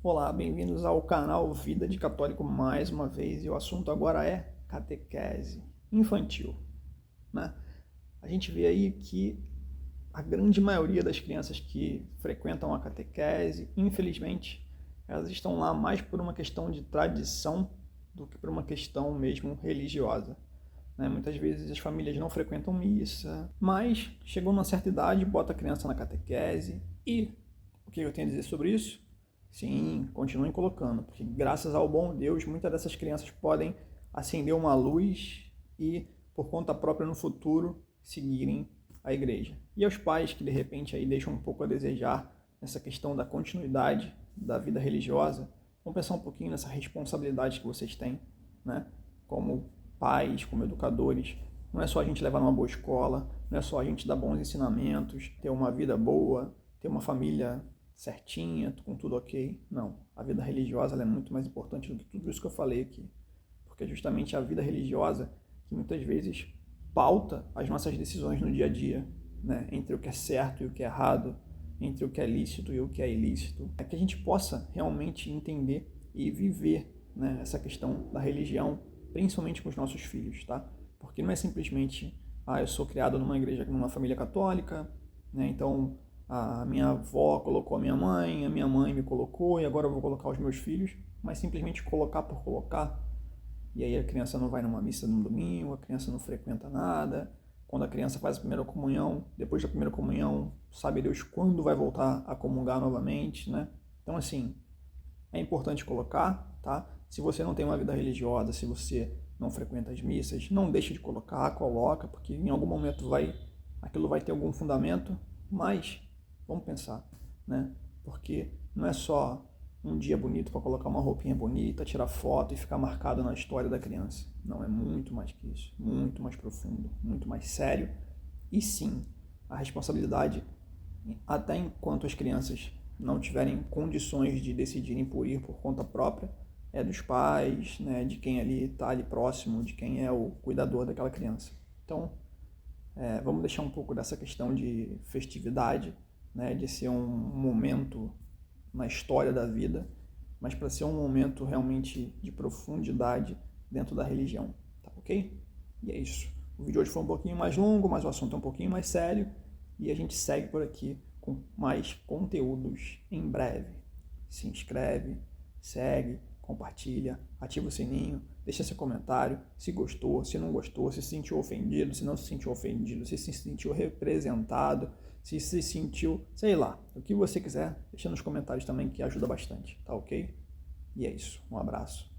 Olá, bem-vindos ao canal Vida de Católico mais uma vez, e o assunto agora é catequese infantil, né? A gente vê aí que a grande maioria das crianças que frequentam a catequese, infelizmente, elas estão lá mais por uma questão de tradição do que por uma questão mesmo religiosa, né? Muitas vezes as famílias não frequentam missa, mas chegou numa certa idade, bota a criança na catequese e o que eu tenho a dizer sobre isso? Sim, continuem colocando, porque graças ao bom Deus, muitas dessas crianças podem acender uma luz e, por conta própria, no futuro, seguirem a igreja. E aos pais que, de repente, aí deixam um pouco a desejar nessa questão da continuidade da vida religiosa, vamos pensar um pouquinho nessa responsabilidade que vocês têm, né? Como pais, como educadores. Não é só a gente levar numa boa escola, não é só a gente dar bons ensinamentos, ter uma vida boa, ter uma família certinha, com tudo ok. Não, a vida religiosa ela é muito mais importante do que tudo isso que eu falei aqui. Porque é justamente a vida religiosa que muitas vezes pauta as nossas decisões no dia a dia, né? Entre o que é certo e o que é errado, entre o que é lícito e o que é ilícito. É que a gente possa realmente entender e viver, né, essa questão da religião, principalmente com os nossos filhos, tá? Porque não é simplesmente, eu sou criado numa igreja, numa família católica, né? Então a minha avó colocou a minha mãe me colocou e agora eu vou colocar os meus filhos, mas simplesmente colocar por colocar. E aí a criança não vai numa missa no domingo, a criança não frequenta nada. Quando a criança faz a primeira comunhão, depois da primeira comunhão, sabe Deus quando vai voltar a comungar novamente, né? Então, assim, é importante colocar, tá? Se você não tem uma vida religiosa, se você não frequenta as missas, não deixe de colocar, coloca, porque em algum momento aquilo vai ter algum fundamento, mas vamos pensar, né? Porque não é só um dia bonito para colocar uma roupinha bonita, tirar foto e ficar marcado na história da criança. Não, é muito mais que isso, muito mais profundo, muito mais sério. E sim, a responsabilidade, até enquanto as crianças não tiverem condições de decidirem por ir por conta própria, é dos pais, né, de quem ali está ali próximo, de quem é o cuidador daquela criança. Então, vamos deixar um pouco dessa questão de festividade, né, de ser um momento na história da vida, mas para ser um momento realmente de profundidade dentro da religião, tá ok? E é isso. O vídeo hoje foi um pouquinho mais longo, mas o assunto é um pouquinho mais sério, e a gente segue por aqui com mais conteúdos em breve. Se inscreve, segue, compartilha, ativa o sininho, deixa seu comentário, se gostou, se não gostou, se sentiu ofendido, se não se sentiu ofendido, se sentiu representado, se sentiu, sei lá, o que você quiser, deixa nos comentários também que ajuda bastante, tá ok? E é isso, um abraço.